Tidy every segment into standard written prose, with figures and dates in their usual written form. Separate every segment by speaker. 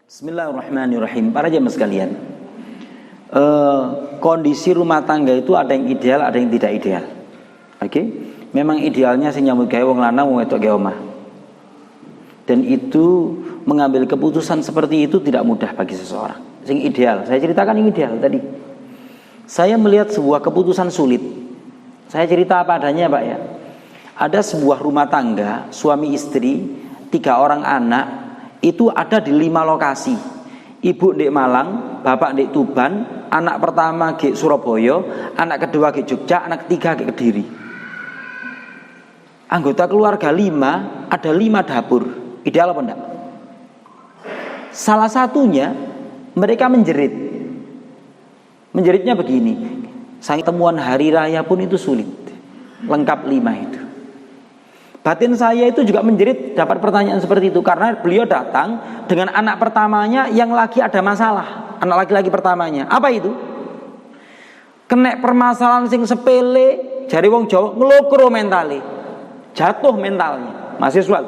Speaker 1: Bismillahirrahmanirrahim. Para jemaah sekalian, kondisi rumah tangga itu ada yang ideal, ada yang tidak ideal. Oke, memang idealnya sing nyambut gawe wong lanang wong wedok gawe omah. Dan itu mengambil keputusan seperti itu tidak mudah bagi seseorang. Sing ideal, saya ceritakan yang ideal tadi. Saya melihat sebuah keputusan sulit. Saya cerita apa adanya, Pak ya. Ada sebuah rumah tangga, suami istri, 3 orang anak, itu ada di 5 lokasi. Ibu di Malang, bapak di Tuban, anak pertama di Surabaya, anak kedua di Jogja, anak ketiga di Kediri. Anggota keluarga 5, ada 5 dapur. Ideal apa enggak? Salah satunya mereka menjerit. Menjeritnya begini, sang temuan hari raya pun itu sulit. Lengkap 5 itu. Batin saya itu juga menjerit dapat pertanyaan seperti itu, karena beliau datang dengan anak pertamanya yang lagi ada masalah. Anak laki-laki pertamanya. Apa itu? Kena permasalahan sing sepele, jari wong Jawa ngelokro mentali. Jatuh mentalnya. Mahasiswa.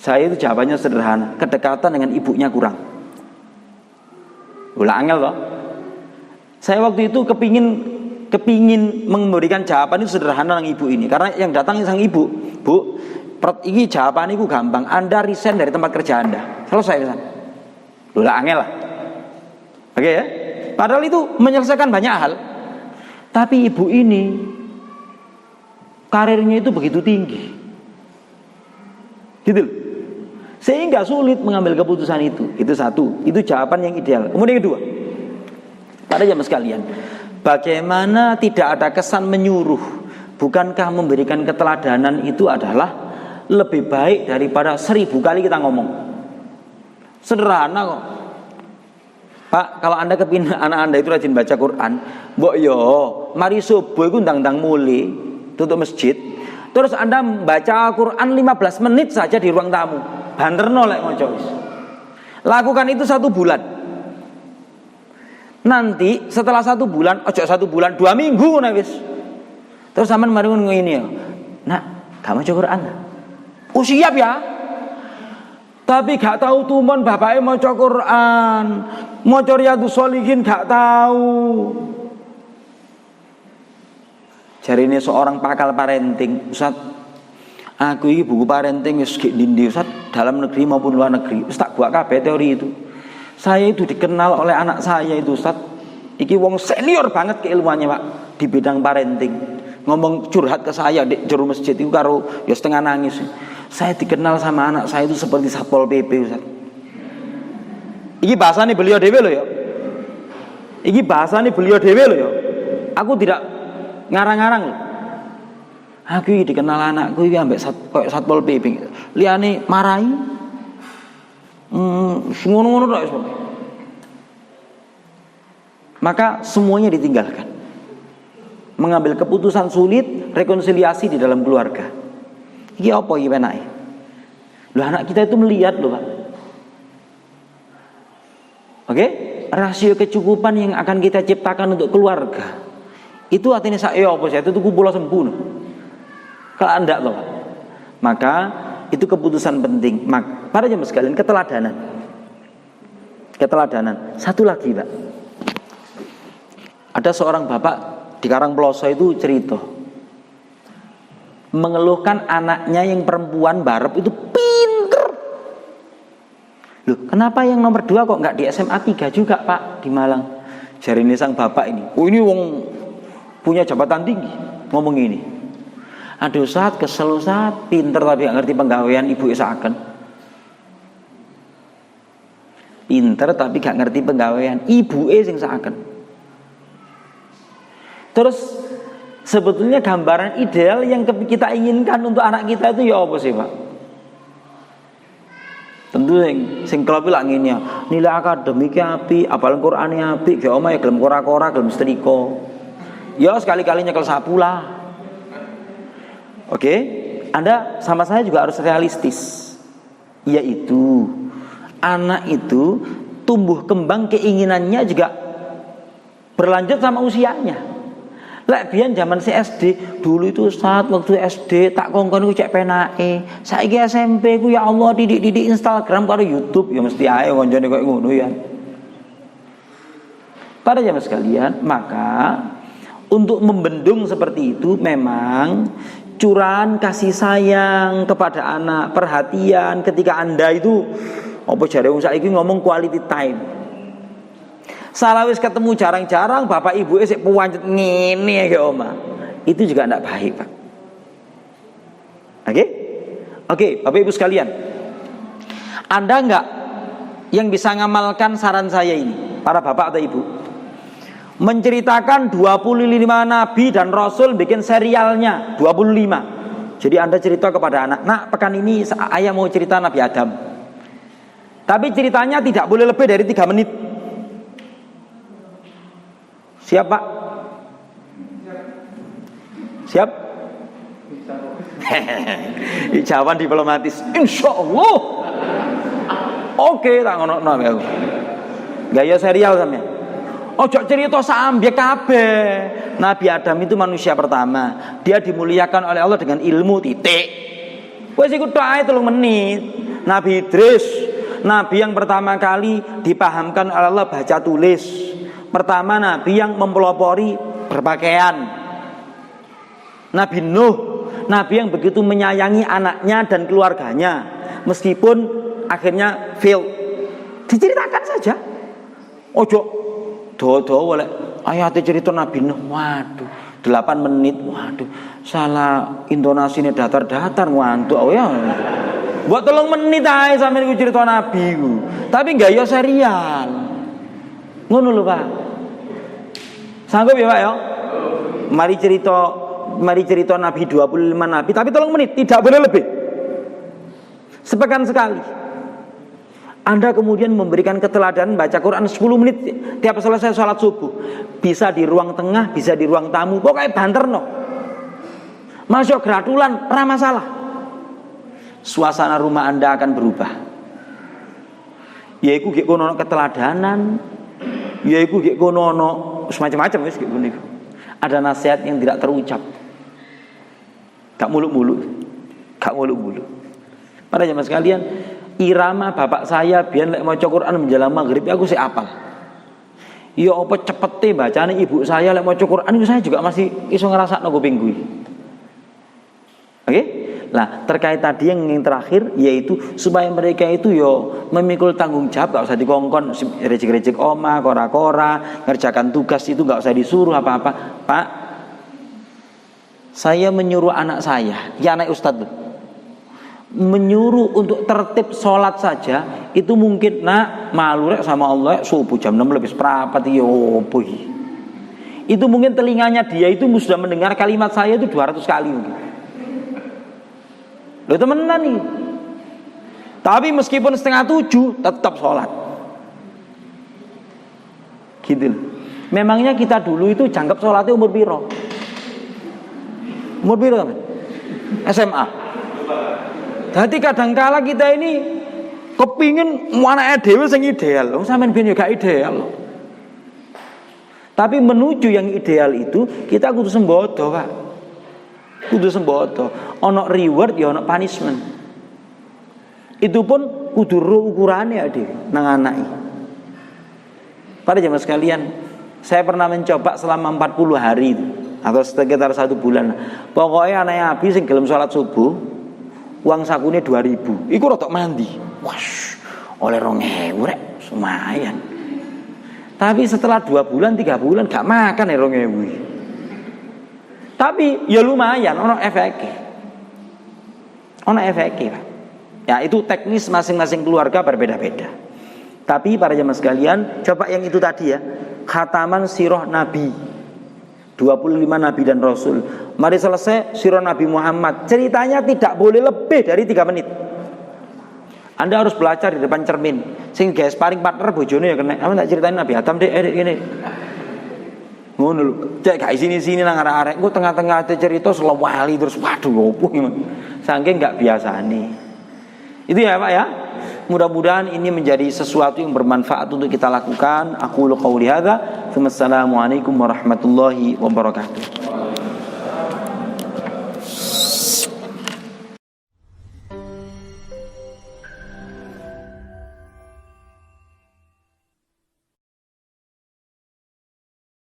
Speaker 1: Saya itu jawabannya sederhana, kedekatan dengan ibunya kurang. Ulah angel loh. Saya waktu itu kepingin memberikan jawaban itu sederhana dengan ibu ini, karena yang datang sang ibu, Bu, ini jawaban itu gampang. Anda resign dari tempat kerja Anda, selesai pesan. Ulah angel lah. Oke ya. Padahal itu menyelesaikan banyak hal. Tapi ibu ini karirnya itu begitu tinggi, gitu. Sehingga sulit mengambil keputusan itu. Itu satu. Itu jawaban yang ideal. Kemudian kedua, pada jamaah sekalian, bagaimana tidak ada kesan menyuruh? Bukankah memberikan keteladanan itu adalah lebih baik daripada 1000 kali kita ngomong? Sederhana kok. Pak, kalau Anda kepingin anak Anda itu rajin baca Quran, mbok yo, mari subuh itu ndang-ndang muli, tutup masjid. Terus Anda baca Quran 15 menit saja di ruang tamu. Banterno lek ngoco wis. Lakukan itu 1 bulan. Nanti setelah 1 bulan, ojo 1 bulan, 2 minggu nah wis. Terus sampean mari ngene ya. Nak, gak maca Quran. Oh siap ya. Tapi gak tahu tumen bapake maca Quran. Maca Riyadhus Shalihin gak tahu. Jarine seorang pakal parenting, Ustaz, aku ini buku parenting wis dindi Ustaz, dalam negeri maupun luar negeri. Wis tak buat kabeh teori itu. Saya itu dikenal oleh anak saya itu, Ustaz. Iki wong senior banget keilmuannya, Pak, di bidang parenting. Ngomong curhat ke saya di jero masjid itu karo ya setengah nangis. Saya dikenal sama anak saya itu seperti Satpol PP, Ustaz. Iki bahasane beliau dhewe lho ya. Iki bahasane beliau dhewe lho ya. Aku tidak ngarang-ngarang lho. Aku iki dikenal anakku iki ambek koyo Satpol PP. Liyane marahi ngono-ngono tok. Maka semuanya ditinggalkan. Mengambil keputusan sulit, rekonsiliasi di dalam keluarga. Iki apa iki penake? Loh, anak kita itu melihat loh, Pak. Oke? Rasio kecukupan yang akan kita ciptakan untuk keluarga itu artinya saya apa sih? Itu tuku pulau sempurna. Kalau Anda loh, Pak. Maka itu keputusan penting. Para jemaah sekalian, keteladanan. Keteladanan. Satu lagi, Pak. Ada seorang bapak di Karangploso itu cerita, mengeluhkan anaknya yang perempuan barep itu pinter. Loh, kenapa yang nomor 2 kok nggak di SMA 3 juga, Pak, di Malang? Jarine sang bapak ini, oh ini wong punya jabatan tinggi, ngomong ini. Aduh Ustaz, kesel Ustaz, pinter tapi gak ngerti penggawean ibu isaken. Pinter tapi gak ngerti penggawean ibu sing saken. Terus sebetulnya gambaran ideal yang kita inginkan untuk anak kita itu ya apa sih, Pak? Tentu sing klopi lak ngene ya. Nilai akademiknya apik, apal Qur'ane apik, ge omah ya gelem kora-kora, gelem setrika. Ya sekali-kali nyekel sapu lah. Oke, Anda sama saya juga harus realistis. Yaitu anak itu tumbuh kembang keinginannya juga berlanjut sama usianya. Lek biyen zaman si SD, dulu itu saat waktu SD tak kongkon iku cek penake. Saiki SMP ku ya Allah didik-didik Instagram karo YouTube ya mesti ae koncone koyo ngono ya. Para jamaah sekalian, maka untuk membendung seperti itu memang curahan kasih sayang kepada anak, perhatian ketika Anda itu apa jare wong saiki ngomong quality time. Salah wis ketemu jarang-jarang bapak ibu sik puwancet ngene ya oma. Itu juga tidak baik, Pak. Oke, Bapak Ibu sekalian. Anda enggak yang bisa ngamalkan saran saya ini, para bapak atau ibu? Menceritakan 25 nabi dan rasul, bikin serialnya 25. Jadi Anda cerita kepada anak, "Nak, pekan ini ayah mau cerita Nabi Adam." Tapi ceritanya tidak boleh lebih dari 3 menit. Siap, Pak? Siap? Jawaban diplomatis. Insya Allah. Oke, tak ngono aku. Gaya serial sampe. Ojo cerita sampe kabeh. Nabi Adam itu manusia pertama. Dia dimuliakan oleh Allah dengan ilmu titik. Wes iku tok ae 3 menit. Nabi Idris, nabi yang pertama kali dipahamkan oleh Allah baca tulis. Pertama nabi yang mempelopori berpakaian. Nabi Nuh, nabi yang begitu menyayangi anaknya dan keluarganya, meskipun akhirnya fail. Diceritakan saja. Ojo do oleh ayat cerita Nabi Nuh. Waduh, 8 menit. Waduh, salah intonasinya datar-datar ngantuk. Oh ya. Buat 3 menit ae sampe iku cerita Nabi ku. Tapi gak ya serial. Ngono lho, Pak. Sanggup ya, Pak ya? Mari cerita Nabi 25 nabi, tapi 3 menit, tidak boleh lebih. Sepekan sekali. Anda kemudian memberikan keteladanan baca Quran 10 menit tiap selesai sholat subuh. Bisa di ruang tengah, bisa di ruang tamu, pokoknya banterno. Masuk gratulan, ora masalah. Suasana rumah Anda akan berubah. Yaiku gek kono keteladanan, yaiku gek kono semacam-macam wis gek ngene. Ada nasihat yang tidak terucap. Gak muluk-muluk. Para jemaah sekalian, irama bapak saya biyen lek maca Quran menjelang maghrib aku sik apal. Ya apa cepete bacane ibu saya lek maca Quran itu saya juga masih iso ngrasakno kuping kuwi. Oke? Nah, terkait tadi yang terakhir yaitu supaya mereka itu yo memikul tanggung jawab, gak usah dikongkon rejek-rejek oma, kora-kora, ngerjakan tugas itu gak usah disuruh apa-apa. Pak, saya menyuruh anak saya, ya anak ustadz tuh, menyuruh untuk tertib sholat saja itu mungkin nak malu rek sama Allah subuh jam 6 lebih seperempat yo boy. Itu mungkin telinganya dia itu sudah mendengar kalimat saya itu 200 kali mungkin. Loh temenan nih. Tapi meskipun 6:30 tetap sholat. Gitu. Memangnya kita dulu itu jangkep sholatnya umur piro? Umur piro kan? SMA. Jadi kadangkala kita ini kepingin anake dhewe sing ideal. Wong sampean ben yo gak ideal. Tapi menuju yang ideal itu kita kudu sembodo, Pak. Kudu sembodo. Ono reward ya ono punishment. Itu pun kudu ukurane ya dhewe nang anake. Para jemaah sekalian, saya pernah mencoba selama 40 hari itu, atau sekitar 1 bulan. Pokoknya anaknya habis sing gelem salat subuh, uang sakune 2.000. Iku rotok mandi. Wash, oleh 2.000 rek, lumayan. Tapi setelah 2 bulan, 3 bulan gak makan ya 2.000. Tapi ya lumayan, ono efeknya. Ono efeknya, Pak. Ya itu teknis masing-masing keluarga berbeda-beda. Tapi para jemaah sekalian, coba yang itu tadi ya, khataman sirah Nabi, 25 Nabi dan Rasul. Mari selesai sirah Nabi Muhammad. Ceritanya tidak boleh lebih dari 3 menit. Anda harus belajar di depan cermin. Sing guys paling partner bojone ya kena. Apa tak ceritain Nabi Adam deh ini. Ngono lho. Cek gak sini-sini nang arek-arek. Engko tengah-tengah cerita selawali terus waduh opo iki. Saking gak biasane. Itu ya Pak ya. Mudah-mudahan ini menjadi sesuatu yang bermanfaat untuk kita lakukan. Aqulu qouli hadza. Wassalamualaikum warahmatullahi wabarakatuh.